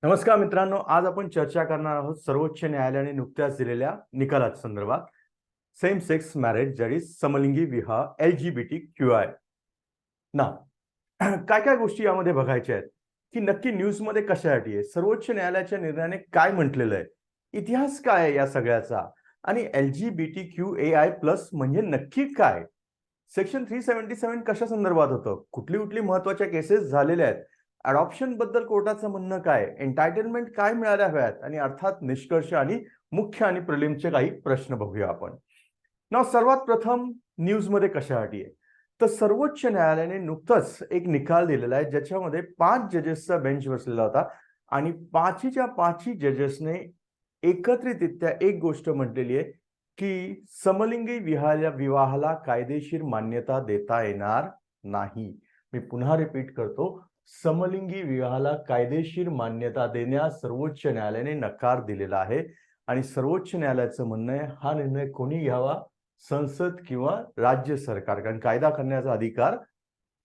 नमस्कार मित्रांनो, आज आपण चर्चा करणार आहोत सर्वोच्च न्यायालयाने नुकत्याच दिलेल्या निकालाच्या संदर्भात सेम सेक्स मॅरेज जरी समलिंगी विवाह LGBTQI ना काय काय गोष्टी यामध्ये बघायच्या आहेत की नक्की न्यूजमध्ये कशासाठी आहे, सर्वोच्च न्यायालयाच्या निर्णयाने काय म्हटलेलं आहे, इतिहास काय आहे या सगळ्याचा आणि LGBTQAI+ म्हणजे नक्की काय, सेक्शन 377 कशा संदर्भात होतं, कुठली कुठली महत्वाच्या केसेस झालेल्या आहेत, अडॉप्शन बद्दल कोर्टाचं म्हणणं काय, एंटायटलमेंट काय मिळाल्या हव्यात आणि अर्थात निष्कर्ष आणि मुख्य आणि प्रिलिमचे काही प्रश्न बघूया आपण. सर्वात प्रथम न्यूजमध्ये कशासाठी आहे, तर सर्वोच्च न्यायालयाने नुकतंच एक निकाल दिलेला आहे ज्याच्यामध्ये 5 जजेसचा बेंच बसलेला होता आणि पाचीच्या पाचही जजेसने एकत्रितरित्या एक गोष्ट म्हटलेली आहे की समलिंगी विवाहाला कायदेशीर मान्यता देता येणार नाही. मी पुन्हा रिपीट करतो, समलिंगी विवाहाला कायदेशीर मान्यता देण्यास सर्वोच्च न्यायालयाने नकार दिलेला आहे आणि सर्वोच्च न्यायालयाचं म्हणणं आहे हा निर्णय कोणी घ्यावा, संसद किंवा राज्य सरकार, कारण कायदा करण्याचा अधिकार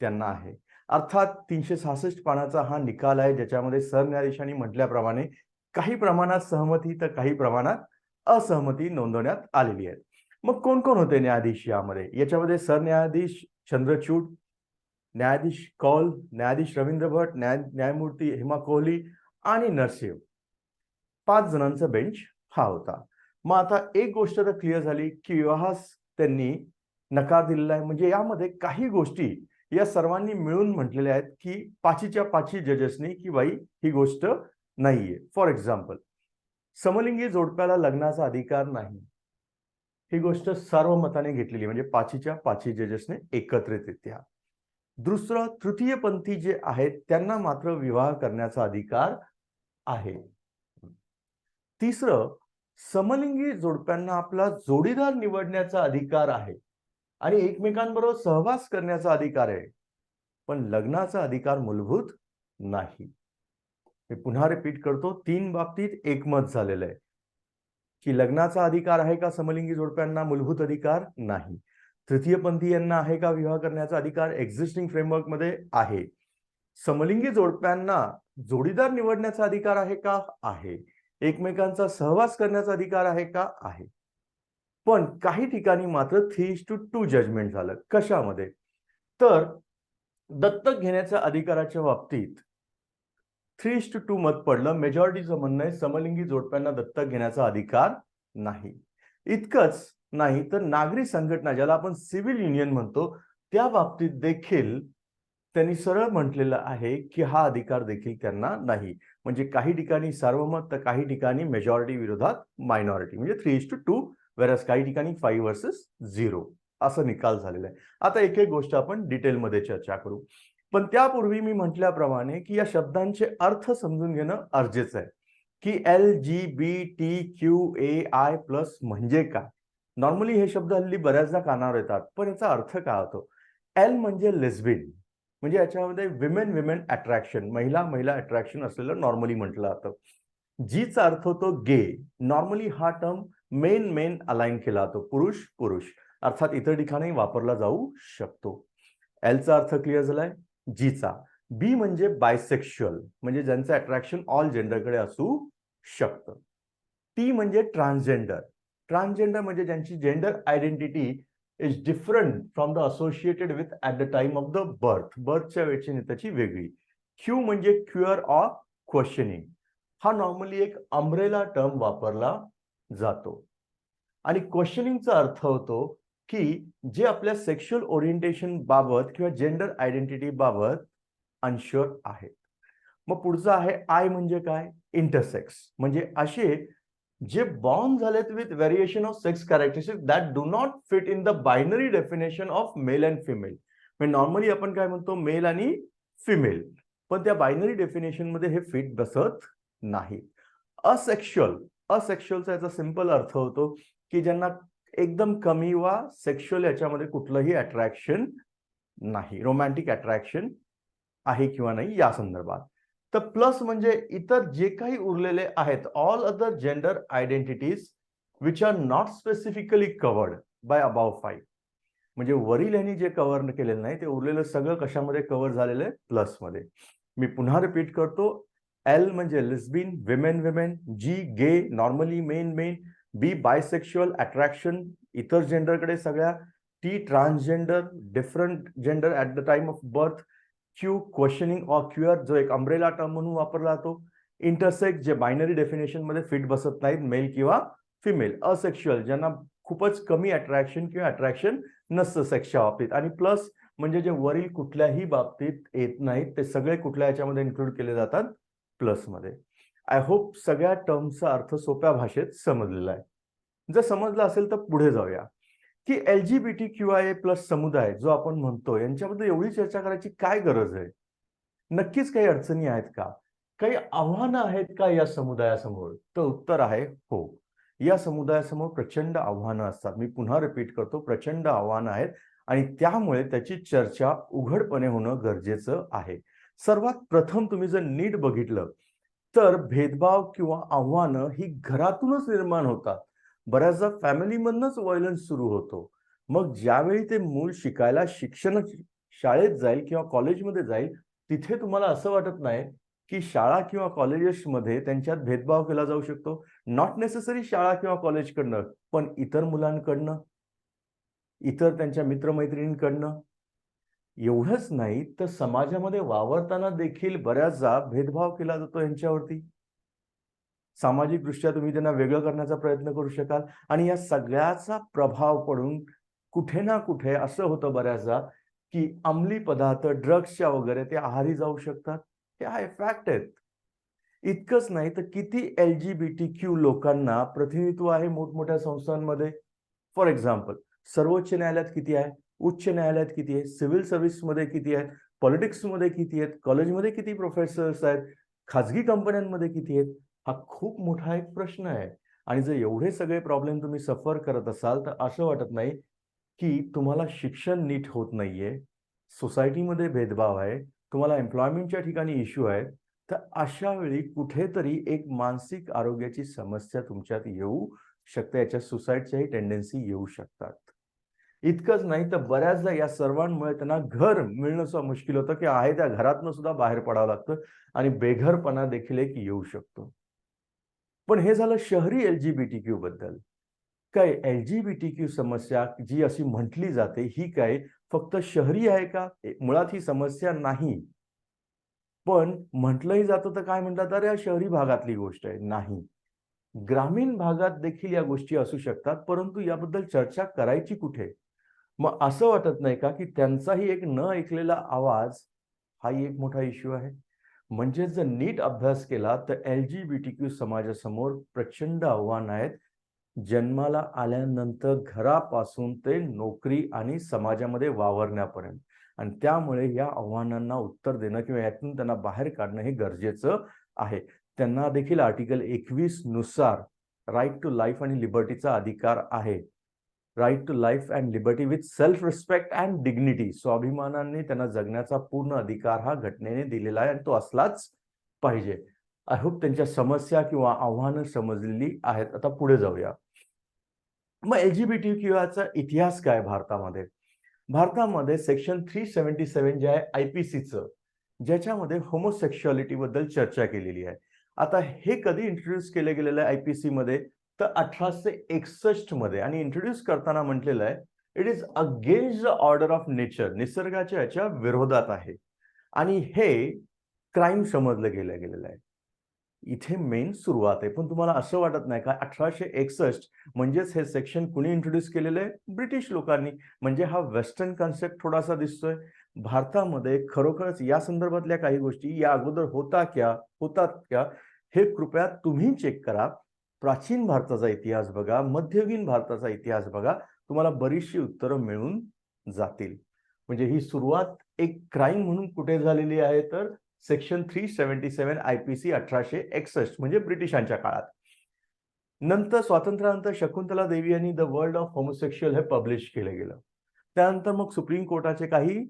त्यांना आहे. अर्थात 366 पानाचा हा निकाल आहे ज्याच्यामध्ये सरन्यायाधीशांनी म्हटल्याप्रमाणे काही प्रमाणात सहमती तर काही प्रमाणात असहमती नोंदवण्यात आलेली आहे. मग कोण कोण होते न्यायाधीश यामध्ये, याच्यामध्ये सरन्यायाधीश चंद्रचूड, न्यायाधीश कौल, न्यायाधीश रवींद्र भट, न्यायमूर्ती हेमा कोहली आणि नरसिंह, 5 जणांचा बेंच हा होता. मग आता एक गोष्ट तर क्लिअर झाली की विवाहास त्यांनी नकार दिलेला आहे, म्हणजे यामध्ये काही गोष्टी या सर्वांनी मिळून म्हटलेल्या आहेत की पाचीच्या पाचही जजेसनी की बाई ही गोष्ट नाहीये. फॉर एक्झाम्पल, समलिंगी जोडप्याला लग्नाचा अधिकार नाही, ही गोष्ट सर्वमताने घेतलेली, म्हणजे पाचीच्या पाचही जजेसने एकत्रितरित्या. दुसरं, तृतीयपंथी जे आहेत त्यांना मात्र विवाह करण्याचा अधिकार आहे. तिसरं, समलिंगी जोडप्यांना आपला जोडीदार निवडण्याचा अधिकार आहे आणि एकमेकांबरोबर सहवास करण्याचा अधिकार आहे, पण लग्नाचा अधिकार मूलभूत नाही. मी पुन्हा रिपीट करतो, 3 बाबतीत एकमत झालेलं आहे की लग्नाचा अधिकार आहे का समलिंगी जोडप्यांना, मूलभूत अधिकार नाही. तृतीयपंथीयांना आहे का विवाह करण्याचा अधिकार, एक्झिस्टिंग फ्रेमवर्कमध्ये आहे. समलिंगी जोडप्यांना जोडीदार निवडण्याचा अधिकार आहे का, आहे. एकमेकांचा सहवास करण्याचा अधिकार आहे का, आहे. पण काही ठिकाणी मात्र 3:2 जजमेंट झालं. कशामध्ये, तर दत्तक घेण्याच्या अधिकाराच्या बाबतीत 3:2 मत पडलं. मेजॉरिटीचं म्हणणं आहे समलिंगी जोडप्यांना दत्तक घेण्याचा अधिकार नाही. इतकंच नाही तर नागरी संघटना, ज्याला आपण सिव्हिल युनियन म्हणतो, त्या बाबतीत देखील त्यांनी सरळ म्हटलेलं आहे की हा अधिकार देखील त्यांना नाही. म्हणजे काही ठिकाणी सार्वमत तर काही ठिकाणी मेजॉरिटी विरोधात मायनॉरिटी, म्हणजे 3:2, वेरस काही ठिकाणी 5 वर्सेस 0 असं निकाल झालेला आहे. आता एक एक गोष्ट आपण डिटेलमध्ये चर्चा करू, पण त्यापूर्वी मी म्हटल्याप्रमाणे की या शब्दांचे अर्थ समजून घेणं गरजेचं आहे की LGBTQAI+ म्हणजे काय. नॉर्मली हे शब्द हल्ली बऱ्याचदा कानावर येतात, पण याचा अर्थ काय होतो. एल म्हणजे लेस्बियन, म्हणजे याच्यामध्ये विमेन अट्रॅक्शन, महिला अट्रॅक्शन असलेलं नॉर्मली म्हटलं जातं. जीचा अर्थ होतो गे, नॉर्मली हा टर्म मेन अलाइन केला जातो, पुरुष, अर्थात इतर ठिकाणी वापरला जाऊ शकतो. एलचा अर्थ क्लिअर झालाय. जीचा बी म्हणजे बायसेक्शुअल, म्हणजे ज्यांचं अट्रॅक्शन ऑल जेंडरकडे असू शकतं. टी म्हणजे ट्रान्सजेंडर म्हणजे ज्यांची gender identity is different from the associated with at the time of the बर्थच्या वेळची त्याची वेगळी. क्यू म्हणजे क्युअर ऑर क्वेश्चनिंग, हा नॉर्मली एक अम्ब्रेला टर्म वापरला जातो. आणि क्वेश्चनिंगचा अर्थ होतो की जे आपल्या सेक्शुअल ओरिएंटेशन बाबत किंवा जेंडर आयडेंटिटी बाबत अनश्युअर आहेत. मग पुढचं आहे आय म्हणजे काय, इंटरसेक्स, म्हणजे असे जे बॉर्न झालेत with variation of sex characteristics that do not fit in the binary definition of male and female. म्हणजे नॉर्मली आपण काय म्हणतो, मेल आणि फिमेल, पण त्या बायनरी डेफिनेशन मध्ये हे फिट बसत नाही. असेक्शुअलचा याचा सिंपल अर्थ होतो की ज्यांना एकदम कमी वा सेक्शुअल याच्यामध्ये कुठलंही अट्रॅक्शन नाही, रोमॅन्टिक अट्रॅक्शन आहे किंवा नाही या संदर्भात. तर प्लस म्हणजे इतर जे काही उरलेले आहेत, all other gender identities which are not specifically covered by above 5. म्हणजे वरील यांनी जे कव्हर केलेलं नाही ते उरलेलं सगळं कशामध्ये कव्हर झालेलं आहे, प्लस मध्ये. मी पुन्हा रिपीट करतो, एल म्हणजे लिस्बिन, विमेन विमेन, जी गे, नॉर्मली मेन मेन, बी बायसेक्शुअल, अट्रॅक्शन इतर जेंडरकडे सगळ्या, T transgender, different gender at the time of birth, Q questioning or cure जो एक अम्ब्रेला टर्म म्हणून वापरला जातो, इंटरसेक्स जे बायनरी डेफिनेशन मध्ये फिट बसत नाहीत, मेल किंवा फिमेल, असेक्शुअल ज्यांना खूपच कमी अट्रॅक्शन किंवा अट्रॅक्शन नसतं सेक्सच्या बाबतीत, आणि प्लस म्हणजे जे वरील कुठल्याही बाबतीत येत नाहीत ते सगळे कुठल्या याच्यामध्ये इन्क्लूड केले जातात, प्लस मध्ये. आय होप सगळ्या टर्मचा अर्थ सोप्या भाषेत समजलेला आहे. जर समजलं असेल तर पुढे जाऊया की LGBTQIA+ समुदाय जो आपण म्हणतो यांच्याबद्दल एवढी चर्चा करायची काय गरज आहे. नक्कीच काही अडचणी आहेत का, काही आव्हानं आहेत का या समुदायासमोर? तर उत्तर आहे हो. या समुदायासमोर प्रचंड आव्हानं असतात. मी पुन्हा रिपीट करतो, प्रचंड आव्हानं आहेत आणि त्यामुळे त्याची चर्चा उघडपणे होणं गरजेचं आहे. सर्वात प्रथम तुम्ही जर नीट बघितलं तर भेदभाव किंवा आव्हानं ही घरातूनच निर्माण होतात. बऱ्याचदा फॅमिलीमधनंच व्हायलन्स सुरू होतो. मग ज्यावेळी ते मूल शिकायला शाळेत जाईल किंवा कॉलेजमध्ये जाईल, तिथे तुम्हाला असं वाटत नाही की शाळा किंवा कॉलेजेसमध्ये त्यांच्यात भेदभाव केला जाऊ शकतो. नॉट नेसेसरी शाळा किंवा कॉलेजकडनं, पण इतर मुलांकडनं, इतर त्यांच्या मित्रमैत्रिणींकडनं. एवढंच नाही तर समाजामध्ये वावरताना देखील बऱ्याचदा भेदभाव केला जातो यांच्यावरती. सामाजिकदृष्ट्या तुम्ही त्यांना वेगळं करण्याचा प्रयत्न करू शकाल आणि या सगळ्याचा प्रभाव पडून कुठे ना कुठे असं होतं बऱ्याचदा की अंमली पदार्थ ड्रग्सच्या वगैरे ते आहारी जाऊ शकतात. हे आहे फॅक्ट आहेत. इतकंच नाही तर किती LGBTQ लोकांना प्रतिनिधित्व आहे मोठमोठ्या संस्थांमध्ये. फॉर एक्झाम्पल, सर्वोच्च न्यायालयात किती आहे, उच्च न्यायालयात किती आहे, सिव्हिल सर्व्हिसमध्ये किती आहेत, पॉलिटिक्समध्ये किती आहेत, कॉलेजमध्ये किती प्रोफेसर्स आहेत, खाजगी कंपन्यांमध्ये किती आहेत, हा खूप मोठा एक प्रश्न आहे. आणि जर एवढे सगळे प्रॉब्लेम तुम्ही सफर करत असाल तर असं वाटत नाही की तुम्हाला शिक्षण नीट होत नाहीये, सोसायटीमध्ये भेदभाव आहे, तुम्हाला एम्प्लॉयमेंटच्या ठिकाणी इश्यू आहे, तर अशा वेळी कुठेतरी एक मानसिक आरोग्याची समस्या तुमच्यात येऊ शकते. याच्या सुसाईडच्याही टेंडन्सी येऊ शकतात. इतकंच नाही तर बऱ्याचदा या सर्वांमुळे त्यांना घर मिळणं सुद्धा मुश्किल होतं की आहे त्या घरातनं सुद्धा बाहेर पडावं लागतं आणि बेघरपणा देखील एक येऊ शकतो. पण हे झालं शहरी LGBTQ बद्दल. काय LGBTQ समस्या जी अशी म्हटली जाते ही काय फक्त शहरी आहे का? मुळात ही समस्या नाही. पण म्हटलंही जातं तर काय म्हणतात, "अरे, या शहरी भागातली गोष्ट आहे." नाही. ग्रामीण भागात देखील या गोष्टी असू शकतात, परंतु याबद्दल चर्चा करायची कुठे? मग असं वाटत नाही का, की त्यांचाही एक न ऐकलेला आवाज हाही एक मोठा इश्यू आहे? म्हणजे जर नीट अभ्यास केला तर LGBTQ समाजासमोर प्रचंड आव्हानं आहेत. जन्माला आल्यानंतर घरापासून ते नोकरी आणि समाजामध्ये वावरण्यापर्यंत. आणि त्यामुळे या आव्हानांना उत्तर देणं किंवा यातून त्यांना बाहेर काढणं हे गरजेचं आहे. त्यांना देखील आर्टिकल 21 नुसार राइट टू लाईफ आणि लिबर्टीचा अधिकार आहे. Right to life and liberty with self respect and dignity. स्वाभिमानाने त्यांना जगण्याचा पूर्ण अधिकार हा घटनेने दिलेला आहे आणि तो असलाच पाहिजे. आय होप त्यांच्या समस्या किंवा आव्हानं समजलेली आहेत. आता पुढे जाऊया. मग LGBTQचा इतिहास काय भारतामध्ये? भारतामध्ये सेक्शन 377 जे आहे IPCचं, ज्याच्यामध्ये होमोसेक्शुअलिटी बद्दल चर्चा केलेली आहे. आता हे कधी इंट्रोड्यूस केलं गेलेलं आहे IPCमध्ये? तर 1861 मध्ये आणि इंट्रोड्यूस करताना म्हटलेलं आहे, it is against the order of nature. निसर्गाच्या याच्या विरोधात आहे आणि हे क्राईम समजलं गेलेलं आहे. इथे मेन सुरुवात आहे. पण तुम्हाला असं वाटत नाही का 1861 म्हणजेच हे सेक्शन कुणी इंट्रोड्यूस केलेलं आहे? ब्रिटिश लोकांनी. म्हणजे हा वेस्टर्न कन्सेप्ट थोडासा दिसतोय. भारतामध्ये खरोखरच या संदर्भातल्या काही गोष्टी या अगोदर होतात का? हे कृपया तुम्ही चेक करा. प्राचीन भारताचा इतिहास बघा, मध्ययुगीन भारताचा इतिहास बघा. तुम्हाला बरीचशी उत्तरं मिळून जातील. म्हणजे ही सुरुवात एक क्राईम म्हणून कुठे झालेली आहे तर सेक्शन 377 IPC 1861 म्हणजे ब्रिटिशांच्या काळात. नंतर स्वातंत्र्यानंतर शकुंतला देवी यांनी द वर्ल्ड ऑफ होमोसेक्शुअल हे पब्लिश केलं गेलं. त्यानंतर मग सुप्रीम कोर्टाचे काही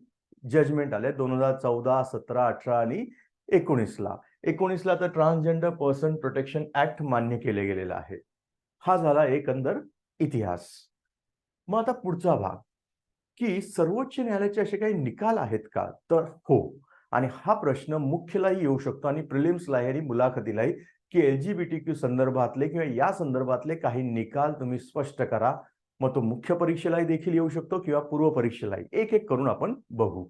जजमेंट आले 2014, 17, 18 आणि 19ला. 19ला तर ट्रान्सजेंडर पर्सन प्रोटेक्शन ऍक्ट मान्य केले गेलेला आहे. हा झाला एकंदर इतिहास. मग आता पुढचा भाग की सर्वोच्च न्यायालयाचे असे काही निकाल आहेत का? तर हो. आणि हा प्रश्न मुख्यलाही येऊ शकतो आणि प्रिलिम्सलाही आणि मुलाखतीलाही, की LGBTQ संदर्भातले किंवा या संदर्भातले काही निकाल तुम्ही स्पष्ट करा. मग तो मुख्य परीक्षेलाही देखील येऊ शकतो किंवा पूर्व परीक्षेलाही. एक एक करून आपण बघू.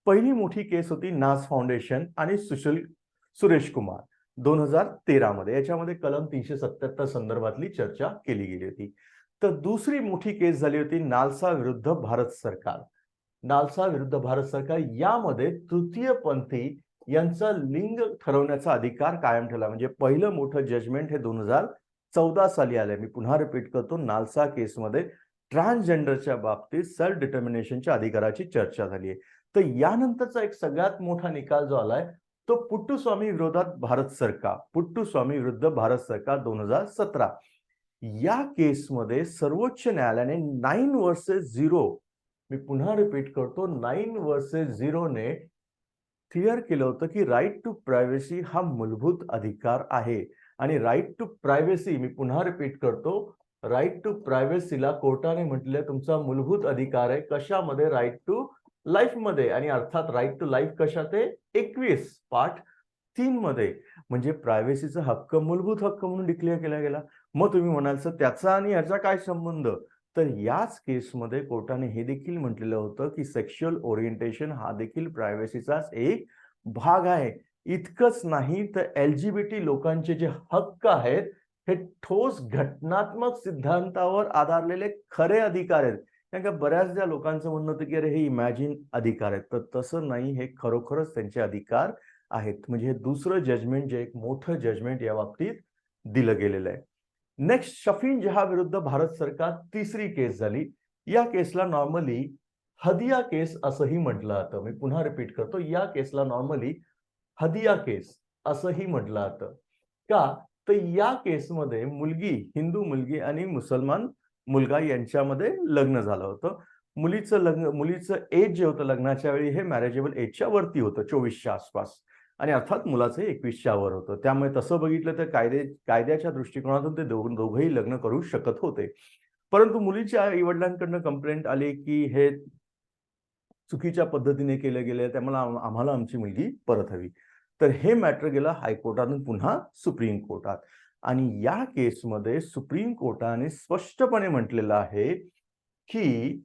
पहिली मोठी केस होती नास फाउंडेशन आणि सुरेश कुमार 2013 मध्ये. याच्यामध्ये कलम 377 संदर्भातली चर्चा केली गेली होती. तर दुसरी मोठी केस झाली होती नालसा विरुद्ध भारत सरकार. नालसा विरुद्ध भारत सरकार यामध्ये तृतीयपंथी यांचा लिंग ठरवण्याचा अधिकार कायम ठेवला. म्हणजे पहिलं मोठं जजमेंट हे 2014 साली आलंय. मी पुन्हा रिपीट करतो, नालसा केसमध्ये ट्रान्सजेंडरच्या बाबतीत सेल्फ डिटर्मिनेशनच्या अधिकाराची चर्चा झाली आहे. तर यानंतरचा एक सगळ्यात मोठा निकाल जो आलाय तो पुट्टुस्वामी विरोधात भारत सरकार, पुट्टुस्वामी विरुद्ध भारत सरकार 2017. या केसमध्ये सर्वोच्च न्यायालयाने 9 वर्सेस 0, मी पुन्हा रिपीट करतो, 9 वर्सेस 0 ने क्लिअर केलं होतं की राईट टू प्रायव्हसी हा मूलभूत अधिकार आहे. आणि राईट टू प्रायव्हसी, मी पुन्हा रिपीट करतो, राईट टू प्रायव्हसीला कोर्टाने म्हटलं तुमचा मूलभूत अधिकार आहे. कशामध्ये? राईट टू लाईफ मध्ये. आणि अर्थात राईट टू लाईफ कशात आहे? 21 पार्ट 3 मध्ये. म्हणजे प्रायव्हसीचा हक्क मूलभूत हक्क म्हणून डिक्लेअर केला गेला. मग तुम्ही म्हणाल सर त्याचा आणि याचा काय संबंध? तर याच केसमध्ये कोर्टाने हे देखील म्हटलेलं होतं की सेक्शुअल ओरिएंटेशन हा देखील प्रायव्हसीचाच एक भाग आहे. इतकंच नाही तर LGBT लोकांचे जे हक्क आहेत हे ठोस घटनात्मक सिद्धांतावर आधारलेले खरे अधिकार आहेत. कारण का बऱ्याचदा लोकांचं म्हणणं होतं की अरे हे इमॅजिन अधिकार आहेत, तर तसं नाही, हे खरोखरच त्यांचे अधिकार आहेत. म्हणजे हे दुसरं जजमेंट जे एक मोठं जजमेंट या बाबतीत दिलं गेलेलं आहे. नेक्स्ट शफीन जहा विरुद्ध भारत सरकार, तिसरी केस झाली. या केसला नॉर्मली हदिया केस असंही म्हटलं जातं. मी पुन्हा रिपीट करतो, या केसला नॉर्मली हदिया केस असंही म्हटलं जातं. का? तर या केसमध्ये मुलगी, हिंदू मुलगी आणि मुसलमान मुलगा यांच्यामध्ये लग्न झालं होतं. मुलीचं एज जे होतं लग्नाच्या वेळी हे मॅरेजेबल एजच्या वरती होतं, 24च्या आसपास. आणि अर्थात मुलाचं 21च्या वर होतं. त्यामुळे तसं बघितलं तर कायद्याच्या दृष्टिकोनातून ते दोघंही लग्न करू शकत होते. परंतु मुलीच्या आईवडिलांकडनं कंप्लेंट आली की हे चुकीच्या पद्धतीने केलं गेलं, त्यामुळे आम्हाला आमची मुलगी परत हवी. तर हे मॅटर गेलं हायकोर्टातून पुन्हा सुप्रीम कोर्टात. आणि या केसमध्ये सुप्रीम कोर्टाने स्पष्टपणे म्हटलेलं आहे की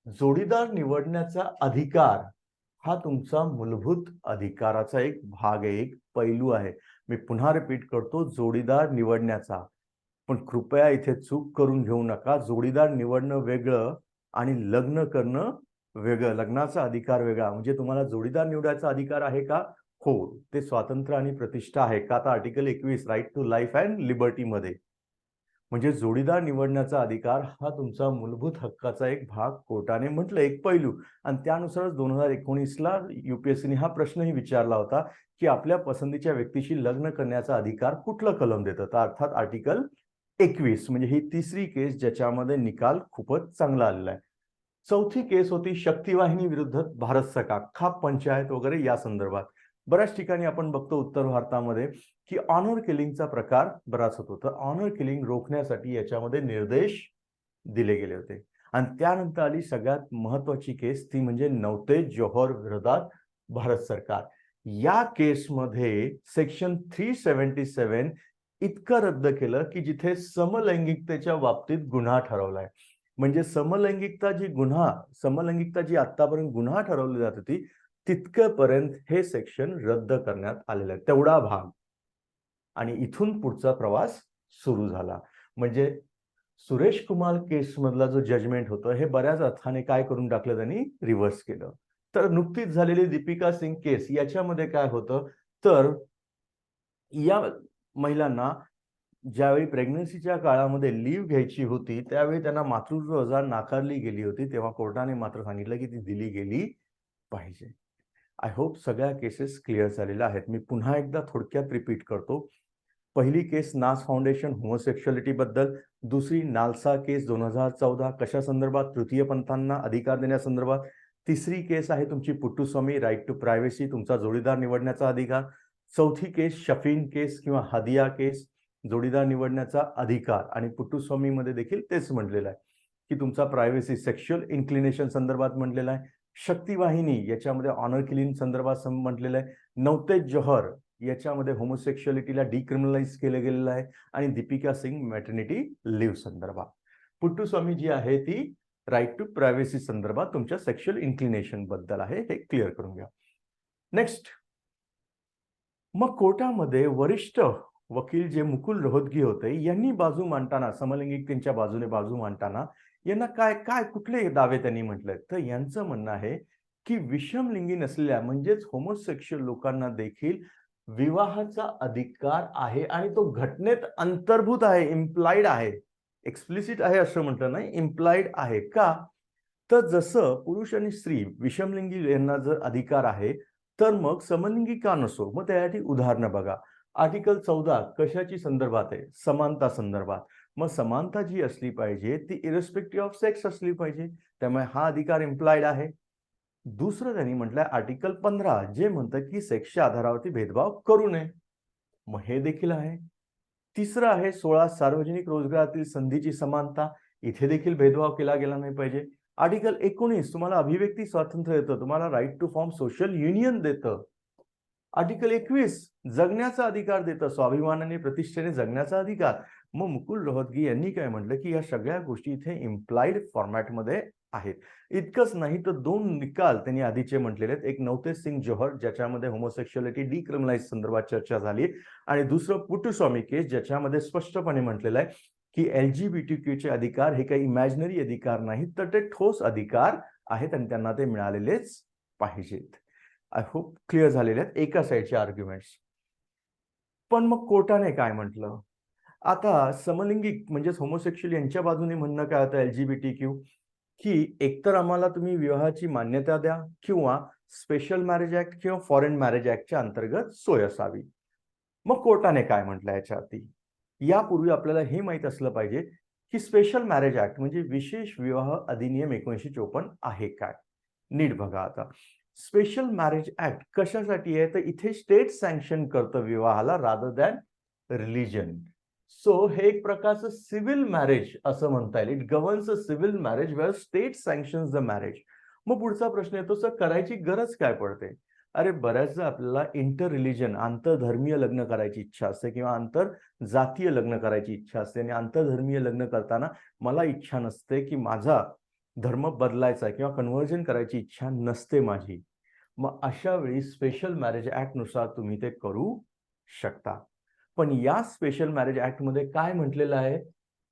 जोडीदार निवडण्याचा अधिकार हा तुमचा मूलभूत अधिकाराचा एक भाग आहे, एक पैलू आहे. मी पुन्हा रिपीट करतो, जोडीदार निवडण्याचा. पण कृपया इथे चूक करून घेऊ नका. जोडीदार निवडणं वेगळं आणि लग्न करणं वेगळं. लग्नाचा अधिकार वेगळा. म्हणजे तुम्हाला जोडीदार निवडायचा अधिकार आहे का? हो. ते स्वातंत्र्य आणि प्रतिष्ठा आहे का? आता article 21 right to life and liberty मध्ये. म्हणजे जोडीदार निवडण्याचा अधिकार हा तुमचा मूलभूत हक्काचा एक भाग कोर्टाने म्हटलं, एक पैलू. आणि त्यानुसारच 2019ला UPSCने हा प्रश्नही विचारला होता की आपल्या पसंतीच्या व्यक्तीशी लग्न करण्याचा अधिकार कुठलं कलम देतं? तर अर्थात आर्टिकल 21. म्हणजे ही तिसरी केस ज्याच्यामध्ये निकाल खूपच चांगला आलेला आहे. चौथी केस होती शक्तिवाहिनी विरुद्ध भारत सरकार, खाप पंचायत वगैरे या संदर्भात. बऱ्याच ठिकाणी आपण बघतो उत्तर भारतामध्ये की ऑनर किलिंगचा प्रकार बराच होतो. तर ऑनर किलिंग रोखण्यासाठी याच्यामध्ये निर्देश दिले गेले होते. आणि त्यानंतर आली सगळ्यात महत्वाची केस, ती म्हणजे नवतेज जौहर विरोधात भारत सरकार. या केसमध्ये सेक्शन 377 इतकं रद्द केलं की जिथे समलैंगिकतेच्या बाबतीत गुन्हा ठरवलाय. म्हणजे समलैंगिकता जी आतापर्यंत गुन्हा ठरवली जात होती तितकंपर्यंत हे सेक्शन रद्द करण्यात आलेलं आहे, तेवढा भाग. आणि इथून पुढचा प्रवास सुरू झाला. म्हणजे सुरेश कुमार केस मधला जो जजमेंट होतं हे बऱ्याच अर्थाने काय करून टाकलं, त्यांनी रिव्हर्स केलं. तर नुकतीच झालेली दीपिका सिंग केस, याच्यामध्ये काय होतं तर या महिलांना ज्यावेळी प्रेग्नन्सीच्या काळामध्ये लीव्ह घ्यायची होती त्यावेळी त्यांना मातृत्व रजा नाकारली गेली होती. तेव्हा कोर्टाने मात्र सांगितलं की ती दिली गेली पाहिजे. आय होप सगळ्या केसेस क्लिअर झालेल्या आहेत. मी पुन्हा एकदा थोडक्यात रिपीट करतो. पहिली केस नास फाउंडेशन होमोसेक्शुअलिटी बद्दल, दुसरी नालसा केस 2014 कशा संदर्भात? तृतीय पंथांना अधिकार देण्यासंदर्भात. तिसरी केस आहे तुमची पुट्टुस्वामी, राईट टू प्रायव्हसी, तुमचा जोडीदार निवडण्याचा अधिकार. चौथी केस शफीन केस किंवा हदिया केस, जोडीदार निवडण्याचा अधिकार. आणि पुट्टुस्वामी मध्ये देखील तेच म्हटलेलं आहे की तुमचा प्रायव्हसी सेक्शुअल इन्क्लिनेशन संदर्भात म्हटलेला आहे. शक्तिवाहिनी याच्यामध्ये ऑनर किलिंग संदर्भात म्हटलेलं आहे. नवतेज जौहर याच्यामध्ये होमोसेक्शुअलिटीला डिक्रिमिनलाइज केलं गेलेलं आहे. आणि दीपिका सिंग मॅटर्निटी लिव्ह संदर्भात. पुट्टुस्वामी जी आहे ती राईट टू प्रायव्हसी संदर्भात तुमच्या सेक्शुअल इन्क्लिनेशन बद्दल आहे, हे क्लिअर करून घ्या. नेक्स्ट, मग कोर्टामध्ये वरिष्ठ वकील जे मुकुल रोहतगी होते यांनी बाजू मांडताना, समलैंगिकतेच्या बाजूने बाजू मांडताना यांना काय काय कुठले दावे त्यांनी म्हटले, तर यांचं म्हणणं आहे की विषमलिंगी नसलेल्या म्हणजेच होमोसेक्शुअल लोकांना देखील विवाहाचा अधिकार आहे आणि तो घटनेत अंतर्भूत आहे, इम्प्लाइड आहे. एक्सप्लिसिट आहे असं म्हटलं नाही, इम्प्लाइड आहे. का? तर जसं पुरुष आणि स्त्री विषमलिंगी यांना जर अधिकार आहे तर मग समलिंगी का नसो? मग त्यासाठी उदाहरणं बघा. आर्टिकल 14 कशाची संदर्भात आहे? समानता संदर्भात. मग समानता जी असली पाहिजे ती इरेस्पेक्टिव्ह ऑफ सेक्स असली पाहिजे, त्यामुळे हा अधिकार इम्प्लाइड आहे. दुसरं त्यांनी म्हटलंय आर्टिकल 15 जे म्हणतं की सेक्सच्या आधारावरती भेदभाव करू नये, मग हे देखील आहे. तिसरं आहे 16 सार्वजनिक रोजगारातील संधीची समानता, इथे देखील भेदभाव केला गेला नाही पाहिजे. आर्टिकल 19 तुम्हाला अभिव्यक्ती स्वातंत्र्य देतं, तुम्हाला right to form social union देतं. आर्टिकल 21 जगण्याचा अधिकार देतं, स्वाभिमानाने प्रतिष्ठेने जगण्याचा अधिकार. मग मुकुल रोहतगी यांनी काय म्हटलं की या सगळ्या गोष्टी इथे इम्प्लाइड फॉर्मॅटमध्ये आहेत. इतकंच नाही तर दोन निकाल त्यांनी आधीचे म्हटलेले आहेत. एक नवतेज सिंग जौहर ज्याच्यामध्ये होमोसेक्शुअलिटी डिक्रिमिनलाइज संदर्भात चर्चा झाली, आणि दुसरं पुट्टुस्वामी केस ज्याच्यामध्ये स्पष्टपणे म्हटलेलं आहे की LGBTQ चे अधिकार हे काही इमॅजिनरी अधिकार नाहीत, तर ते ठोस अधिकार आहेत आणि त्यांना ते मिळालेलेच पाहिजेत. आय होप क्लिअर झालेले आहेत एका साईडचे आर्ग्युमेंट्स. पण मग कोर्टाने काय म्हटलं? आता समलिंगिक म्हणजेच होमोसेक्शुअल यांच्या बाजूने म्हणणं काय होतं LGBTQ की एकतर आम्हाला तुम्ही विवाहाची मान्यता द्या किंवा स्पेशल मॅरेज ऍक्ट किंवा फॉरेन मॅरेज ऍक्टच्या अंतर्गत सोय असावी. मग कोर्टाने काय म्हटलं याच्यावरती? यापूर्वी आपल्याला हे माहित असलं पाहिजे की स्पेशल मॅरेज ऍक्ट म्हणजे विशेष विवाह अधिनियम 1954 आहे काय. नीट बघा आता. स्पेशल मॅरेज ऍक्ट कशासाठी आहे, तर इथे स्टेट सँक्शन करतं विवाहाला रादर दॅन रिलीजन. सो हे एक प्रकारचं सिव्हिल मॅरेज असं म्हणता येईल. It governs a civil marriage where state sanctions the marriage. मग पुढचा प्रश्न येतो, सर करायची गरज काय पडते? अरे बऱ्याचदा आपल्याला इंटर रिलीजन आंतरधर्मीय लग्न करायची इच्छा असते किंवा आंतर जातीय लग्न करायची इच्छा असते, आणि आंतरधर्मीय लग्न करताना मला इच्छा नसते की माझा धर्म बदलायचा किंवा कन्व्हर्जन करायची इच्छा नसते माझी. मग अशा वेळी स्पेशल मॅरेज ऍक्ट नुसार तुम्ही ते करू शकता. पण या स्पेशल मॅरेज ऍक्ट मध्ये काय म्हटलेलं आहे,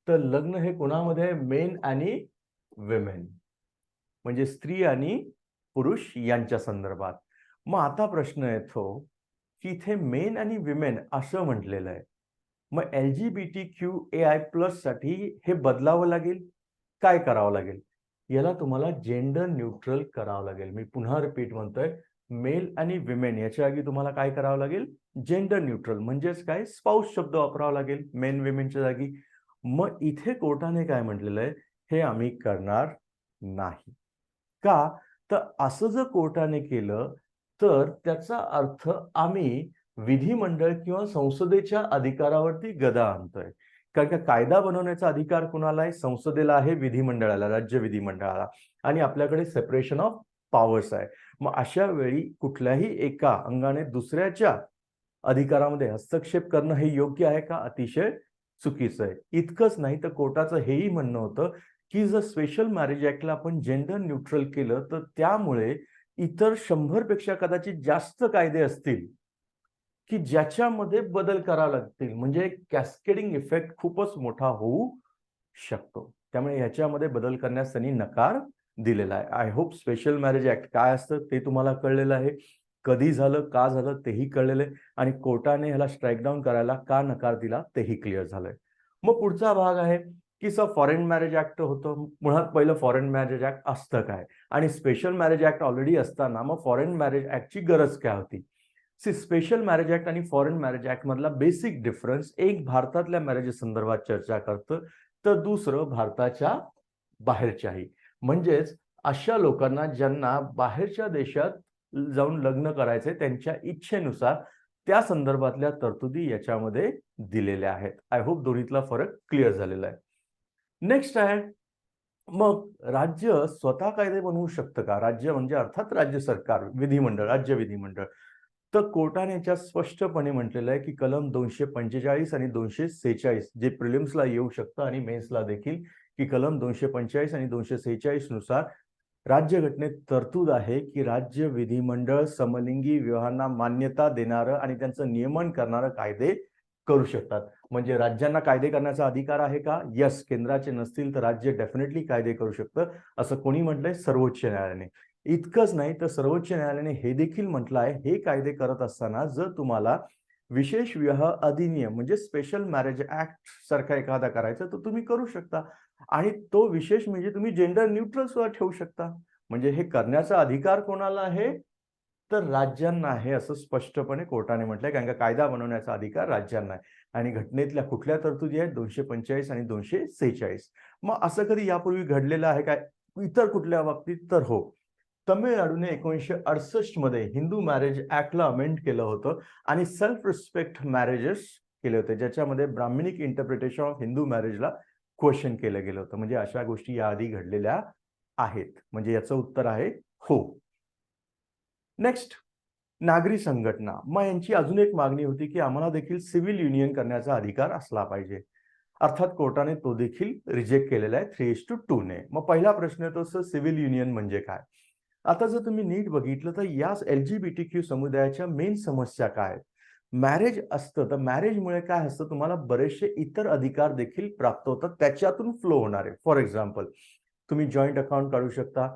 तर लग्न हे कोणामध्ये आहे? मेन आणि विमेन, म्हणजे स्त्री आणि पुरुष यांच्या संदर्भात. मग आता प्रश्न येतो की इथे मेन आणि विमेन असं म्हटलेलं आहे, मग LGBTQAI+ साठी हे बदलावं लागेल, काय करावं लागेल? याला तुम्हाला जेंडर न्यूट्रल करावं लागेल. मी पुन्हा रिपीट म्हणतोय, मेल आणि विमेन याच्या जागी तुम्हाला काय करावं लागेल? जेंडर न्यूट्रल म्हणजेच काय? स्पाऊस शब्द वापरावा लागेल मेन विमेनच्या जागी. मग इथे कोर्टाने काय म्हटलेलं आहे, हे आम्ही करणार नाही. का? तर असं जर कोर्टाने केलं तर त्याचा अर्थ आम्ही विधिमंडळ किंवा संसदेच्या अधिकारावरती गदा आणतोय. कारण का कायदा बनवण्याचा अधिकार कुणाला आहे? संसदेला आहे, विधिमंडळाला, राज्य विधिमंडळाला, आणि आपल्याकडे सेपरेशन ऑफ पॉवर्स आहे. मग अशा वेळी कुठल्याही एका अंगाने दुसऱ्याच्या अधिकारामध्ये हस्तक्षेप करणं हे योग्य आहे का? अतिशय चुकीचं आहे. इतकंच नाही तर कोर्टाचं हेही म्हणणं होतं की जर स्पेशल मॅरेज ऍक्टला आपण जेंडर न्यूट्रल केलं तर त्यामुळे इतर 100 पेक्षा कदाचित जास्त कायदे असतील की ज्याच्यामध्ये बदल करावे लागतील, म्हणजे कॅस्केडिंग इफेक्ट खूपच मोठा होऊ शकतो. त्यामुळे ह्याच्यामध्ये बदल करण्यास त्यांनी नकार दिलेला आहे. I hope special marriage act काय असतं ते तुम्हाला कळलेलं आहे, कधी झालं, का झालं तेही कळलेलं आहे, आणि कोर्टाने ह्याला स्ट्राईक डाऊन करायला का नकार दिला तेही क्लिअर झालंय. मग पुढचा भाग आहे की सर फॉरेन मॅरेज ऍक्ट होतं, मुळात पहिलं फॉरेन मॅरेज ऍक्ट असतं काय, आणि स्पेशल मॅरेज ऍक्ट ऑलरेडी असताना मग फॉरेन मॅरेज ऍक्टची गरज काय होती? स्पेशल मॅरेज ऍक्ट आणि फॉरेन मॅरेज ऍक्ट मधला बेसिक डिफरन्स, एक भारतातल्या मॅरेज संदर्भात चर्चा करतं, तर दुसरं भारताच्या बाहेरच्याही. म्हणजेच अशा लोकांना ज्यांना बाहेरच्या देशात जाऊन लग्न करायचे त्यांच्या इच्छेनुसार, त्या संदर्भातल्या तरतुदी याच्यामध्ये दिलेल्या आहेत. आय होप दोन्हीतला फरक क्लिअर झालेला आहे. नेक्स्ट आहे मग राज्य स्वतः कायदे बनवू शकतं का? राज्य म्हणजे अर्थात राज्य सरकार, विधिमंडळ, राज्य विधिमंडळ. तर कोर्टाने याच्यात स्पष्टपणे म्हटलेलं आहे की कलम 245 आणि 246 जे प्रिलिम्सला येऊ शकतं आणि मेन्सला देखील, की कलम 245 आणि 246 नुसार राज्यघटनेत तरतूद आहे की राज्य विधिमंडळ समलिंगी विवाहांना मान्यता देणारं आणि त्यांचं नियमन करणारं कायदे करू शकतात. म्हणजे राज्यांना कायदे करण्याचा अधिकार आहे का? येस. केंद्राचे नसतील तर राज्य डेफिनेटली कायदे करू शकतं, असं कोणी म्हटलंय? सर्वोच्च न्यायालयाने. इतकंच नाही तर सर्वोच्च न्यायालयाने हे देखील म्हटलं आहे, हे कायदे करत असताना जर तुम्हाला विशेष विवाह अधिनियम म्हणजे स्पेशल मॅरेज ऍक्ट सारखा एखादा करायचा तर तुम्ही करू शकता. आणि तो विशेष म्हणजे तुम्ही जेंडर न्यूट्रल सुद्धा ठेवू शकता. म्हणजे हे करण्याचा अधिकार कोणाला आहे? तर राज्यांना आहे, असं स्पष्टपणे कोर्टाने म्हटलंय. कारण का कायदा बनवण्याचा अधिकार राज्यांना आहे. आणि घटनेतल्या कुठल्या तरतुदी आहेत? 245 आणि 246. मग असं कधी यापूर्वी घडलेलं आहे काय इतर कुठल्या बाबतीत? तर हो. तमिळनाडूने 1968 मध्ये हिंदू मॅरेज ऍक्टला अमेंड केलं होतं आणि सेल्फ रिस्पेक्ट मॅरेजेस केले होते, ज्याच्यामध्ये ब्राह्मणिक इंटरप्रिटेशन ऑफ हिंदू मॅरेजला क्वेश्चन केलं गेलं होतं. म्हणजे अशा गोष्टी याआधी घडलेल्या आहेत. म्हणजे याचं उत्तर आहे हो. नेक्स्ट, नागरी संघटना. मग यांची अजून एक मागणी होती की आम्हाला देखील सिव्हिल युनियन करण्याचा अधिकार असला पाहिजे. अर्थात कोर्टाने तो देखील रिजेक्ट केलेला आहे 3:2 ने. मग पहिला प्रश्न येतो सर सिव्हिल युनियन म्हणजे काय? आता जर तुम्ही नीट बघितलं तर या LGBTQ समुदायाच्या मेन समस्या काय आहेत? मॅरेज असतं तर मॅरेजमुळे काय असतं, तुम्हाला बरेचसे इतर अधिकार देखील प्राप्त होतात, त्याच्यातून फ्लो होणारे. फॉर एक्झाम्पल, तुम्ही जॉईंट अकाउंट काढू शकता,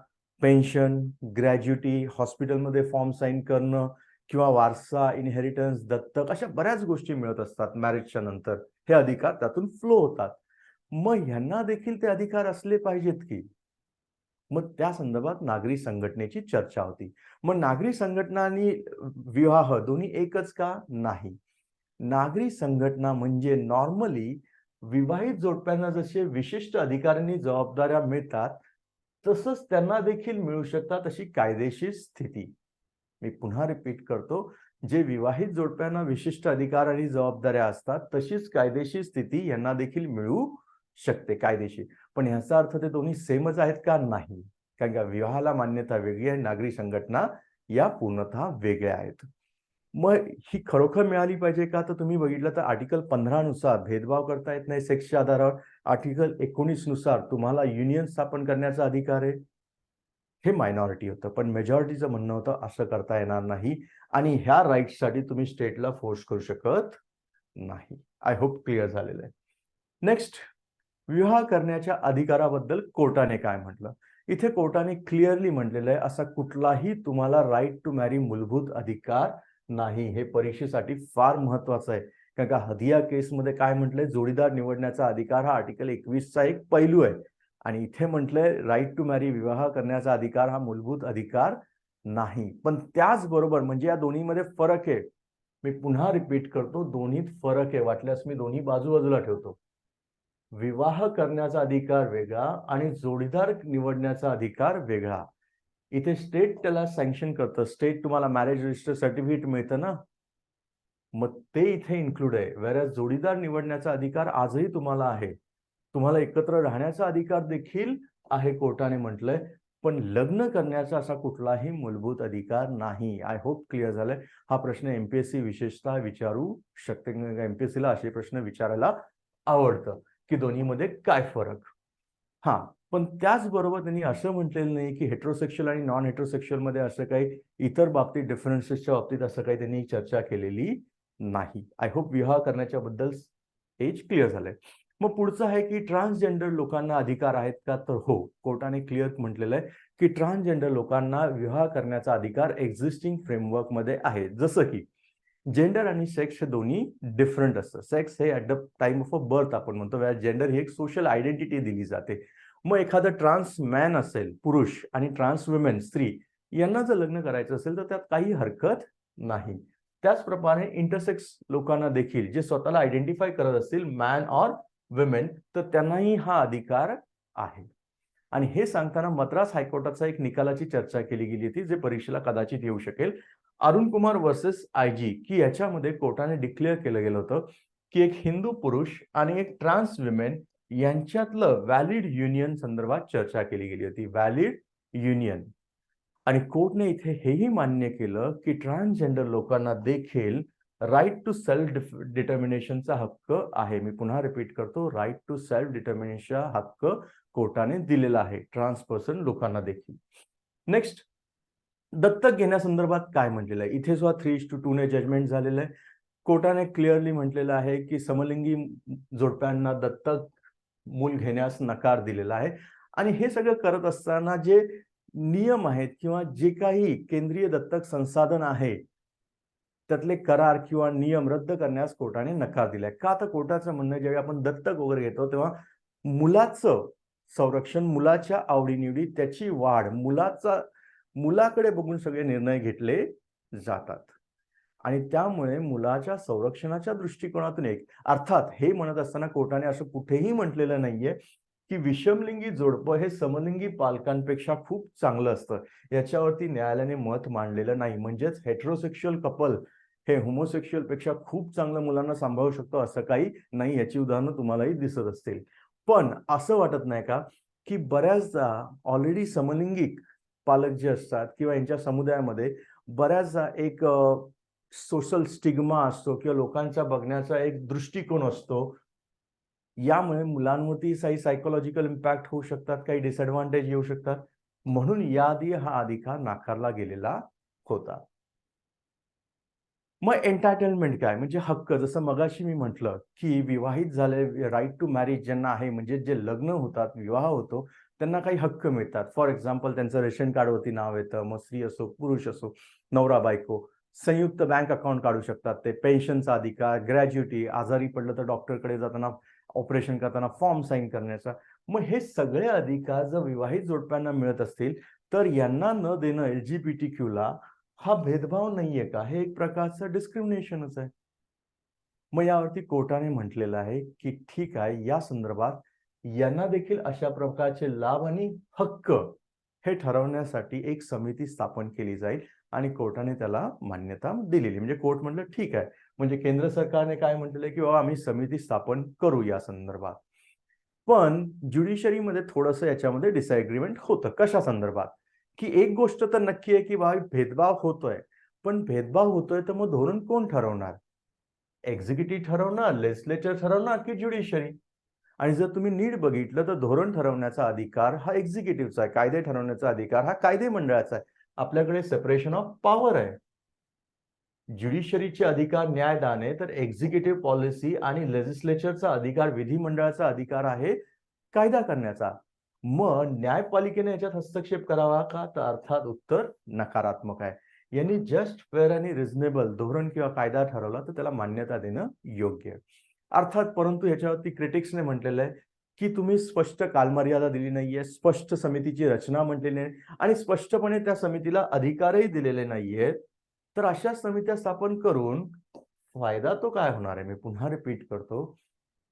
पेन्शन, ग्रॅज्युटी, हॉस्पिटलमध्ये फॉर्म साइन करणं किंवा वारसा, इनहेरिटन्स, दत्तक अशा बऱ्याच गोष्टी मिळत असतात मॅरेजच्या नंतर. हे अधिकार त्यातून फ्लो होतात. मग ह्यांना देखील ते अधिकार असले पाहिजेत की? मग त्या संदर्भात नागरी संघटनेची चर्चा होती. मग नागरी संघटना आणि विवाह दोन्ही एकच का? नाही. नागरी संघटना म्हणजे नॉर्मली विवाहित जोडप्यांना जसे विशिष्ट अधिकार आणि जबाबदाऱ्या मिळतात, तसंच त्यांना देखील मिळू शकतात अशी कायदेशीर स्थिती. मी पुन्हा रिपीट करतो, जे विवाहित जोडप्यांना विशिष्ट अधिकार आणि जबाबदाऱ्या असतात, तशीच कायदेशीर स्थिती यांना देखील मिळू शकते कायदेशीर. पण ह्याचा अर्थ ते दोन्ही सेमच आहेत का? नाही. कारण का विवाहाला मान्यता वेगळी आहे, नागरी संघटना या पूर्णतः वेगळ्या आहेत. मग ही खरोखर मिळाली पाहिजे का? तर तुम्ही बघितलं तर आर्टिकल 15 नुसार भेदभाव करता येत नाही सेक्सच्या आधारावर. आर्टिकल 19 नुसार तुम्हाला युनियन स्थापन करण्याचा अधिकार आहे. हे मायनॉरिटी होतं. पण मेजॉरिटीचं म्हणणं होतं असं करता येणार नाही आणि ह्या राईट्ससाठी तुम्ही स्टेटला फोर्स करू शकत नाही. आय होप क्लिअर झालेलं आहे. नेक्स्ट, विवाह करण्याच्या अधिकाराबद्दल कोर्टाने काय म्हटलं? इथे कोर्टाने क्लिअरली म्हटलेलं आहे, असा कुठलाही तुम्हाला राईट टू मॅरी मूलभूत अधिकार नाही. हे परीक्षेसाठी फार महत्वाचं आहे. कारण का हदिया केसमध्ये काय म्हटलंय? जोडीदार निवडण्याचा अधिकार हा आर्टिकल 21 चा एक पैलू आहे. आणि इथे म्हटलंय राईट टू मॅरी विवाह करण्याचा अधिकार हा मूलभूत अधिकार नाही. पण त्याचबरोबर म्हणजे या दोन्हीमध्ये फरक आहे. मी पुन्हा रिपीट करतो, दोन्हीत फरक आहे. वाटल्यास मी दोन्ही बाजूला ठेवतो. विवाह करण्याचा अधिकार वेगळा आणि जोडीदार निवडण्याचा अधिकार वेगळा. इथे स्टेट त्याला सँक्शन करतं. स्टेट तुम्हाला मॅरेज रजिस्टर सर्टिफिकेट मिळतं ना, मग ते इथे इन्क्लूड आहे. व्हेअरएज जोडीदार निवडण्याचा अधिकार आजही तुम्हाला आहे. तुम्हाला एकत्र राहण्याचा अधिकार देखील आहे कोर्टाने म्हटलंय. पण लग्न करण्याचा असा कुठलाही मूलभूत अधिकार नाही. आय होप क्लिअर झालंय. हा प्रश्न एमपीएससी विशेषतः विचारू शकते. एमपीएससीला असे प्रश्न विचारायला आवडतं, की दोन्हीमध्ये काय फरक? हां, पण त्याचबरोबर त्यांनी असं म्हटलेलं नाही, की हेटेरोसेक्शुअल आणि नॉन हेटेरोसेक्शुअलमध्ये असं काही इतर बाबतीत डिफरन्सेसच्या बाबतीत असं काही त्यांनी चर्चा केलेली नाही. आय होप विवाह करण्याच्या बद्दल एज क्लिअर झालंय. मग पुढचं आहे, की ट्रान्सजेंडर लोकांना अधिकार आहेत का? तर हो, कोर्टाने क्लिअर म्हटलेलं आहे, की ट्रान्सजेंडर लोकांना विवाह करण्याचा अधिकार एक्झिस्टिंग फ्रेमवर्कमध्ये आहे. जसं की जेंडर आणि सेक्स हे दोन्ही डिफरंट असतं. सेक्स हे at the time of a birth आपण म्हणतो, व्हेअर जेंडर ही एक सोशल आयडेंटिटी दिली जाते. मग एखादं ट्रान्स मॅन असेल पुरुष आणि ट्रान्स वुमेन स्त्री यांना जर लग्न करायचं असेल तर त्यात काही हरकत नाही. त्याचप्रमाणे इंटरसेक्स लोकांना देखील जे स्वतःला आयडेंटिफाय करत असतील मॅन ऑर वुमेन तर त्यांनाही हा अधिकार आहे. आणि हे सांगताना मद्रास हायकोर्टाचा एक निकालाची चर्चा केली गेली होती, जे परीक्षेला कदाचित येऊ शकेल. अरुण कुमार वर्सेस आयजी, की याच्यामध्ये कोर्टाने डिक्लेअर केलं गेलं होतं, की एक हिंदू पुरुष आणि एक ट्रान्स विमेन यांच्यातलं व्हॅलिड युनियन संदर्भात चर्चा केली गेली होती. Valid union. आणि कोर्टने इथे हेही मान्य केलं की ट्रान्सजेंडर लोकांना देखील राईट टू सेल्फ डिटर्मिनेशनचा हक्क आहे. मी पुन्हा रिपीट करतो, राईट टू सेल्फ डिटर्मिनेशनचा हक्क कोर्टाने दिलेला आहे ट्रान्स पर्सन लोकांना देखील. नेक्स्ट, दत्तक घेण्यासंदर्भात काय म्हटलेलं आहे? इथे सुद्धा 3:2 ने जजमेंट झालेलं आहे. कोर्टाने क्लिअरली म्हटलेलं आहे की समलिंगी जोडप्यांना दत्तक मूल घेण्यास नकार दिलेला आहे. आणि हे सगळं करत असताना जे नियम आहेत किंवा जे काही केंद्रीय दत्तक संसाधन आहे त्यातले करार किंवा नियम रद्द करण्यास कोर्टाने नकार दिलाय. का? तर कोर्टाचं म्हणणं, जेव्हा आपण दत्तक वगैरे घेतो तेव्हा मुलाचं संरक्षण, मुलाच्या आवडीनिवडी, त्याची वाढ, मुलाकडे बघून सगळे निर्णय घेतले जातात. आणि त्यामुळे मुलाच्या संरक्षणाच्या दृष्टिकोनातून अर्थात हे म्हणत असताना कोर्टाने असं कुठेही म्हटलेलं नाहीये की विषमलिंगी जोडपं हे समलिंगी पालकांपेक्षा खूप चांगलं असतं. याच्यावरती न्यायालयाने मत मांडलेलं नाही. म्हणजेच हेटेरोसेक्शुअल कपल हे होमोसेक्शुअल पेक्षा खूप चांगलं मुलांना सांभाळू शकतो असं काही नाही. याची उदाहरणं तुम्हालाही दिसत असतील. पण असं वाटत नाही का की बऱ्याचदा ऑलरेडी समलिंगिक पालक जे असतात किंवा यांच्या समुदायामध्ये बऱ्याचदा एक सोशल स्टिग्मा असतो किंवा लोकांचा बघण्याचा एक दृष्टिकोन असतो. यामुळे मुलांवरती काही सायकोलॉजिकल इम्पॅक्ट होऊ शकतात, काही डिसएडव्हान्टेज येऊ शकतात. म्हणून याआधी हा अधिकार नाकारला गेलेला होता. मग एंटायटलमेंट काय? म्हणजे हक्क. जसं मगाशी मी म्हटलं की विवाहित झाले, राईट टू मॅरेज ज्यांना आहे, म्हणजे जे लग्न होतात, विवाह होतो, त्यांना काही हक्क मिळतात. फॉर एक्झाम्पल त्यांचं रेशन कार्डवरती नाव येतं. मग स्त्री असो, पुरुष असो, नवरा बायको संयुक्त बँक अकाउंट काढू शकतात. ते पेन्शनचा अधिकार, ग्रॅज्युटी, आजारी पडलं तर डॉक्टरकडे जाताना, ऑपरेशन करताना फॉर्म साईन करण्याचा. मग हे सगळे अधिकार जर विवाहित जोडप्यांना मिळत असतील तर यांना न देणं LGBTQ हा भेदभाव नाहीये का? हे एक प्रकारचं डिस्क्रिमिनेशनच आहे. मग यावरती कोर्टाने म्हटलेलं आहे की ठीक आहे, या संदर्भात यांना देखील अशा प्रकारचे लाभ आणि हक्क हे ठरवण्यासाठी एक समिती स्थापन केली जाईल आणि कोर्टाने त्याला मान्यता दिलेली. म्हणजे कोर्ट म्हटलं ठीक आहे. म्हणजे केंद्र सरकारने काय म्हटलेलं की बाबा आम्ही समिती स्थापन करू या संदर्भात. पण ज्युडिशरीमध्ये थोडंसं याच्यामध्ये डिसएग्रीमेंट होतं. कशा संदर्भात? की एक गोष्ट तर नक्की आहे की भेदभाव होतोय. पण भेदभाव होतोय तर मग धोरण कोण ठरवणार? एक्झिक्युटिव्ह ठरवणार, लेजिस्लेचर ठरवणार की ज्युडिशरी? आणि जर तुम्ही नीट बघितलं तर धोरण ठरवण्याचा अधिकार हा एक्झिक्युटिव्हचा आहे. कायदे ठरवण्याचा अधिकार हा कायदे मंडळाचा आहे. आपल्याकडे सेपरेशन ऑफ पॉवर आहे. ज्युडिशरीचे अधिकार न्यायदान आहे, तर एक्झिक्युटिव्ह पॉलिसी आणि लेजिस्लेचरचा अधिकार, विधिमंडळाचा अधिकार आहे कायदा करण्याचा. मग न्यायपालिकेने याच्यात हस्तक्षेप करावा का? तर अर्थात उत्तर नकारात्मक आहे. यांनी जस्ट, फेअर आणि रिझनेबल धोरण किंवा कायदा ठरवला तर त्याला मान्यता देणं योग्य आहे. अर्थात परंतु याच्यावरती क्रिटिक्सने म्हटलेलं आहे की तुम्ही स्पष्ट कालमर्यादा दिली नाहीये, स्पष्ट समितीची रचना म्हटलेली नाही आणि स्पष्टपणे त्या समितीला अधिकारही दिलेले नाहीयेत. तर अशा समित्या स्थापन करून फायदा तो काय होणार आहे? मी पुन्हा रिपीट करतो,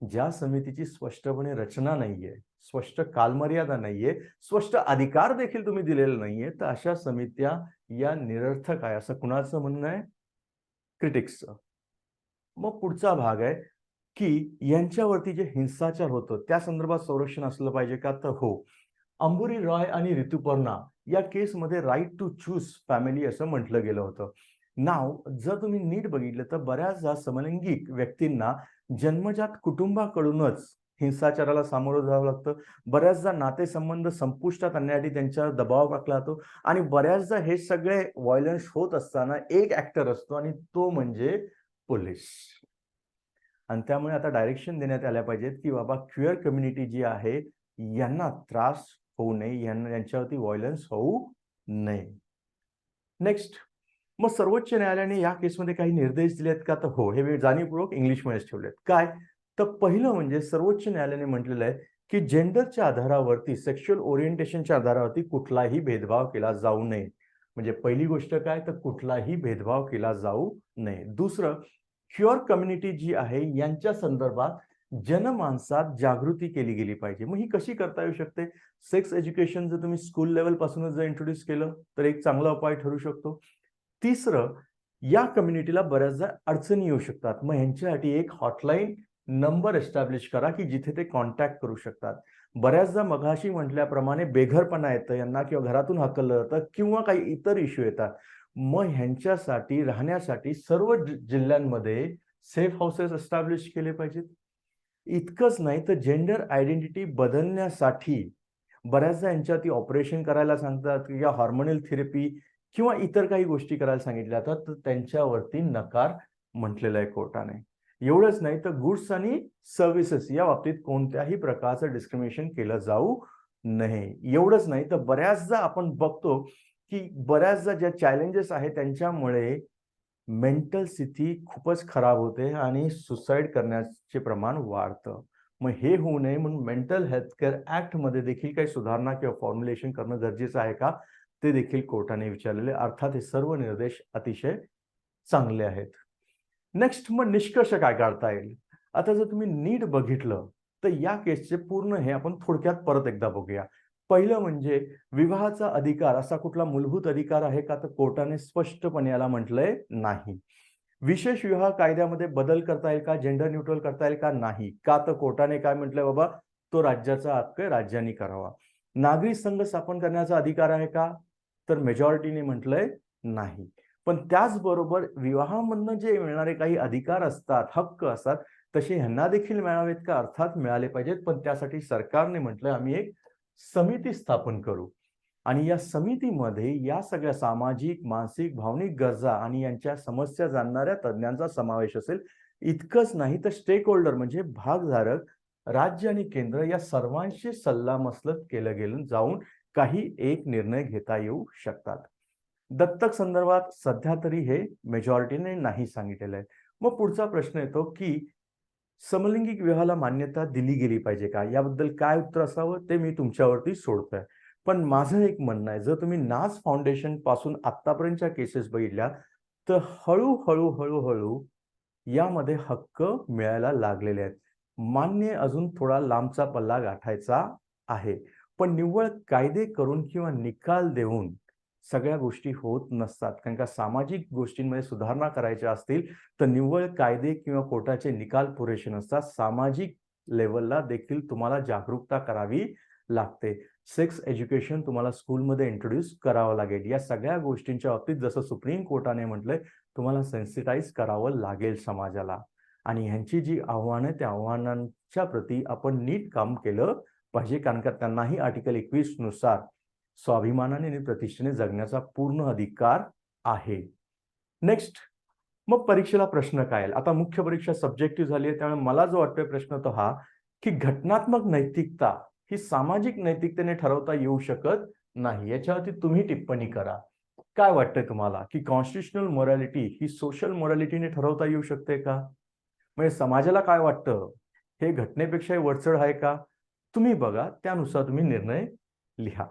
ज्या समितीची स्पष्टपणे रचना नाहीये, स्पष्ट कालमर्यादा नाहीये, स्पष्ट अधिकार देखील तुम्ही दिलेले नाहीये, तर अशा समित्या या निरर्थक आहे असं कुणाचं म्हणणं आहे? क्रिटिक्सचं. मग पुढचा भाग आहे की यांच्यावरती जे हिंसाचार होतो त्या संदर्भात संरक्षण असलं पाहिजे का? तर हो. अंबुरी रॉय आणि ऋतुपर्णा या केसमध्ये राईट टू चूज फॅमिली असं म्हटलं गेलं होतं. नाव जर तुम्ही नीट बघितलं तर बऱ्याचदा समलैंगिक व्यक्तींना जन्मजात कुटुंबाकडूनच हिंसाचाराला सामोरं जावं लागतं. बऱ्याचदा नातेसंबंध संपुष्टात आणण्यासाठी त्यांच्यावर दबाव टाकला जातो आणि बऱ्याचदा हे सगळे व्हायलन्स होत असताना एक ऍक्टर असतो आणि तो म्हणजे पोलीस. आणि त्यामुळे आता डायरेक्शन देण्यात आल्या पाहिजेत की बाबा क्युअर कम्युनिटी जी आहे यांना त्रास होऊ नये, यांच्यावरती व्हायलन्स होऊ नये. नेक्स्ट, मग सर्वोच्च न्यायालयाने या केसमध्ये काही निर्देश दिलेत का? तर हो, हे मी जाणीवपूर्वक इंग्लिशमध्येच ठेवलेत. काय? तर पहिलं म्हणजे सर्वोच्च न्यायालयाने म्हटलेलं आहे की जेंडरच्या आधारावरती, सेक्शुअल ओरिएंटेशनच्या आधारावरती कुठलाही भेदभाव केला जाऊ नये. म्हणजे पहिली गोष्ट काय? तर कुठलाही भेदभाव केला जाऊ नये. दुसरं, क्युअर कम्युनिटी जी आहे यांच्या संदर्भात जनमानसात जागृती केली गेली पाहिजे. मग ही कशी करता येऊ शकते? सेक्स एज्युकेशन जर तुम्ही स्कूल लेवल पासूनच जर इंट्रोड्यूस केलं तर एक चांगला उपाय ठरू शकतो. तिसरं, या कम्युनिटीला बऱ्याचदा अडचणी येऊ शकतात. मग यांच्यासाठी एक हॉटलाईन नंबर एस्टॅब्लिश करा की जिथे ते कॉन्टॅक्ट करू शकतात. बऱ्याचदा मघाशी म्हटल्याप्रमाणे बेघरपणा येतं यांना किंवा घरातून हाकललं जातं किंवा काही इतर इश्यू येतात. मग ह्यांच्यासाठी राहण्यासाठी सर्व जिल्ह्यांमध्ये सेफ हाऊसेस एस्टॅब्लिश केले पाहिजेत. इतकंच नाही तर जेंडर आयडेंटिटी बदलण्यासाठी बऱ्याचदा यांच्यावरती ऑपरेशन करायला सांगतात किंवा हार्मोनल थेरपी किंवा इतर काही गोष्टी करायला सांगितल्या जातात, तर त्यांच्यावरती नकार म्हटलेला आहे कोर्टाने. एवढंच नाही तर गुड्स आणि सर्व्हिसेस या बाबतीत कोणत्याही प्रकारचं डिस्क्रिमिनेशन केलं जाऊ नये. एवढंच नाही तर बऱ्याचदा आपण बघतो की बऱ्याचदा ज्या चॅलेंजेस आहेत त्यांच्यामुळे मेंटल स्थिती खूपच खराब होते आणि सुसाईड करण्याचे प्रमाण वाढतं. मग हे होऊ नये म्हणून मेंटल हेल्थ केअर ॲक्टमध्ये देखील काही सुधारणा किंवा फॉर्म्युलेशन करणं गरजेचं आहे का? ते देखील कोर्टाने विचारलेले. अर्थात हे सर्व निर्देश अतिशय चांगले आहेत. नेक्स्ट मग निष्कर्ष काय काढता येईल? आता जर तुम्ही नीट बघितलं, तर या केसचे पूर्ण हे आपण थोडक्यात परत एकदा बघूया. पहिलं म्हणजे विवाहाचा अधिकार असा कुठला मूलभूत अधिकार आहे का? तर कोर्टाने स्पष्टपणे याला म्हटलंय नाही. विशेष विवाह कायद्यामध्ये बदल करता येईल का? जेंडर न्यूट्रल करता येईल का? नाही. का? तर कोर्टाने काय म्हटलंय बाबा, तो राज्याचा हक्क आहे, राज्यांनी करावा. नागरी संघ स्थापन करण्याचा अधिकार आहे का? तर मेजॉरिटीने म्हटलंय नाही. पण त्याचबरोबर विवाहामधनं जे मिळणारे काही अधिकार असतात, हक्क असतात, तसे ह्यांना देखील मिळावेत का? अर्थात मिळाले पाहिजेत. पण त्यासाठी सरकारने म्हटलंय आम्ही एक समिती स्थापन करू आणि या समितीमध्ये या सगळ्या सामाजिक, मानसिक, भावनिक गरजा आणि यांच्या समस्या जाणणाऱ्या तज्ञांचा समावेश असेल. इतकंच नाही तर स्टेक होल्डर म्हणजे भागधारक, राज्य आणि केंद्र या सर्वांशी सल्लामसलत केलं गेलं जाऊन काही एक निर्णय घेता येऊ शकतात. दत्तक संदर्भात सध्या तरी हे मेजॉरिटीने नाही सांगितलेलं आहे. मग पुढचा प्रश्न येतो की समलैंगिक विवाहाला मान्यता दिली गेली पाहिजे का? याबद्दल काय उत्तर असावं ते मी तुमच्यावरती सोडतोय. पण माझं एक म्हणणं आहे, जर तुम्ही नाज फाउंडेशन पासून आतापर्यंतच्या केसेस बघितल्या, तर हळू यामध्ये हक्क मिळायला लागलेले आहेत. मान्य अजून थोडा लांबचा पल्ला गाठायचा आहे. पण निव्वळ कायदे करून किंवा निकाल देऊन सगळ्या गोष्टी होत नसतात. कारण का सामाजिक गोष्टींमध्ये सुधारणा करायच्या असतील, तर निव्वळ कायदे किंवा कोर्टाचे निकाल पुरेसे नसतात. सामाजिक लेव्हलला देखील तुम्हाला जागरूकता करावी लागते. सेक्स एज्युकेशन तुम्हाला स्कूलमध्ये इंट्रोड्यूस करावं लागेल. या सगळ्या गोष्टींच्या बाबतीत जसं सुप्रीम कोर्टाने म्हटलंय, तुम्हाला सेन्सिटाईज करावं लागेल समाजाला आणि ह्यांची जी आव्हानं त्या आव्हानांच्या प्रती आपण नीट काम केलं पाहिजे. कारण का त्यांनाही आर्टिकल 21 नुसार स्वाभिमानाने आणि प्रतिष्ठेने जगण्याचा पूर्ण अधिकार आहे. नेक्स्ट मग परीक्षेला प्रश्न काय येईल? आता मुख्य परीक्षा सब्जेक्टिव्ह झाली आहे, त्यामुळे मला जो वाटतोय प्रश्न तो हा, की घटनात्मक नैतिकता ही सामाजिक नैतिकतेने ठरवता येऊ शकत नाही. याच्यावरती तुम्ही टिप्पणी करा. काय वाटतंय तुम्हाला, की कॉन्स्टिट्यूशनल मोरॅलिटी ही सोशल मोरॅलिटीने ठरवता येऊ शकते का? म्हणजे समाजाला काय वाटतं, हे घटनेपेक्षाही वरचढ आहे का? तुम्ही बघा, त्यानुसार तुम्ही निर्णय लिहा.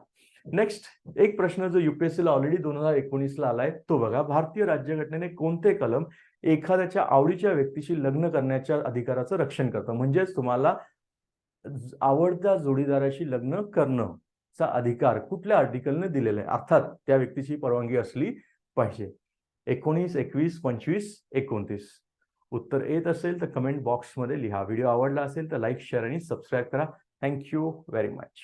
नेक्स्ट एक प्रश्न जो यूपीएससीला ऑलरेडी 2019ला आलाय तो बघा. भारतीय राज्यघटनेने कोणते कलम एखाद्याच्या आवडीच्या व्यक्तीशी लग्न करण्याच्या अधिकाराचं रक्षण करतं? म्हणजेच तुम्हाला आवडत्या जोडीदाराशी लग्न करणंचा अधिकार कुठल्या आर्टिकलने दिलेला आहे? अर्थात त्या व्यक्तीची परवानगी असली पाहिजे. 19, 21, 25, 29. उत्तर येत असेल तर कमेंट बॉक्समध्ये लिहा. व्हिडिओ आवडला असेल तर लाईक, शेअर आणि सबस्क्राईब करा. Thank you very much.